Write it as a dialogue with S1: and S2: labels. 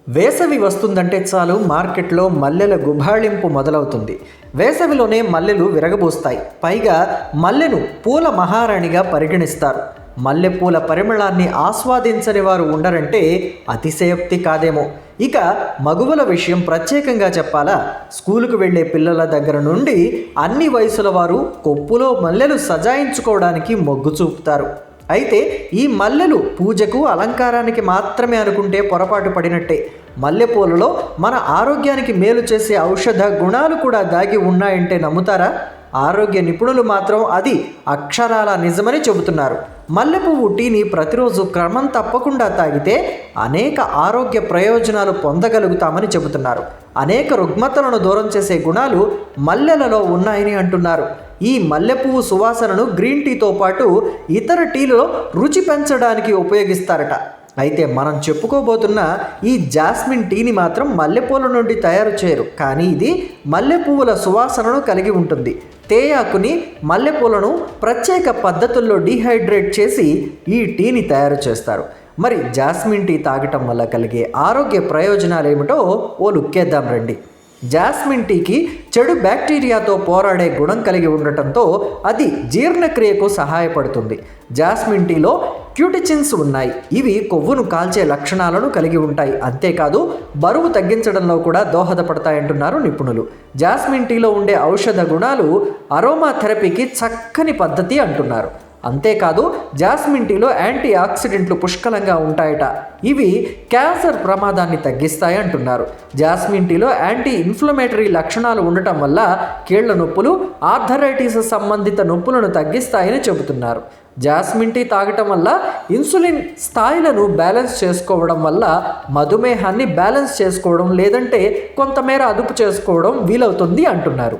S1: వేసవి వస్తుందంటే చాలు మార్కెట్లో మల్లెల గుబాళింపు మొదలవుతుంది. వేసవిలోనే మల్లెలు విరగబూస్తాయి. పైగా మల్లెను పూల మహారాణిగా పరిగణిస్తారు. మల్లెపూల పరిమళాన్ని ఆస్వాదించని వారు ఉండరంటే అతిశయోక్తి కాదేమో. ఇక మగువల విషయం ప్రత్యేకంగా చెప్పాలా, స్కూలుకు వెళ్ళే పిల్లల దగ్గర నుండి అన్ని వయసుల వారు కొప్పులో మల్లెలు సజాయించుకోవడానికి మొగ్గు చూపుతారు. అయితే ఈ మల్లెలు పూజకు అలంకారానికి మాత్రమే అనుకుంటే పొరపాటు పడినట్టే. మల్లెపూలలో మన ఆరోగ్యానికి మేలు చేసే ఔషధ గుణాలు కూడా దాగి ఉన్నాయంటే నమ్ముతారా? ఆరోగ్య నిపుణులు మాత్రం అది అక్షరాల నిజమని చెబుతున్నారు. మల్లెపువ్వు టీని ప్రతిరోజు క్రమం తప్పకుండా తాగితే అనేక ఆరోగ్య ప్రయోజనాలు పొందగలుగుతామని చెబుతున్నారు. అనేక రుగ్మతలను దూరం చేసే గుణాలు మల్లెలలో ఉన్నాయని అంటున్నారు. ఈ మల్లెపువ్వు సువాసనను గ్రీన్ టీతో పాటు ఇతర టీలలో రుచి పెంచడానికి ఉపయోగిస్తారట. అయితే మనం చెప్పుకోబోతున్న ఈ జాస్మిన్ టీని మాత్రం మల్లెపూల నుండి తయారు చేయరు, కానీ ఇది మల్లెపువ్వుల సువాసనను కలిగి ఉంటుంది. తేయాకుని, మల్లెపూలను ప్రత్యేక పద్ధతుల్లో డీహైడ్రేట్ చేసి ఈ టీని తయారు చేస్తారు. మరి జాస్మిన్ టీ తాగటం వల్ల కలిగే ఆరోగ్య ప్రయోజనాలు ఏమిటో ఓ లుక్కేద్దాం రండి. జాస్మిన్ టీకి చెడు బ్యాక్టీరియాతో పోరాడే గుణం కలిగి ఉండటంతో అది జీర్ణక్రియకు సహాయపడుతుంది. జాస్మిన్ టీలో క్యూటిచిన్స్ ఉన్నాయి. ఇవి కొవ్వును కాల్చే లక్షణాలను కలిగి ఉంటాయి. అంతేకాదు బరువు తగ్గించడంలో కూడా దోహదపడతాయంటున్నారు నిపుణులు. జాస్మిన్ టీలో ఉండే ఔషధ గుణాలు అరోమా థెరపీకి చక్కని పద్ధతి అంటున్నారు. అంతేకాదు జాస్మిన్ టీలో యాంటీ ఆక్సిడెంట్లు పుష్కలంగా ఉంటాయట. ఇవి క్యాన్సర్ ప్రమాదాన్ని తగ్గిస్తాయి అంటున్నారు. జాస్మిన్ టీలో యాంటీ ఇన్ఫ్లమేటరీ లక్షణాలు ఉండటం వల్ల కీళ్ల నొప్పులు, ఆర్థరైటిస్ సంబంధిత నొప్పులను తగ్గిస్తాయని చెబుతున్నారు. జాస్మిన్ టీ తాగటం వల్ల ఇన్సులిన్ స్థాయిలను బ్యాలెన్స్ చేసుకోవడం వల్ల మధుమేహాన్ని బ్యాలెన్స్ చేసుకోవడం, లేదంటే కొంతమేర అదుపు చేసుకోవడం వీలవుతుంది అంటున్నారు.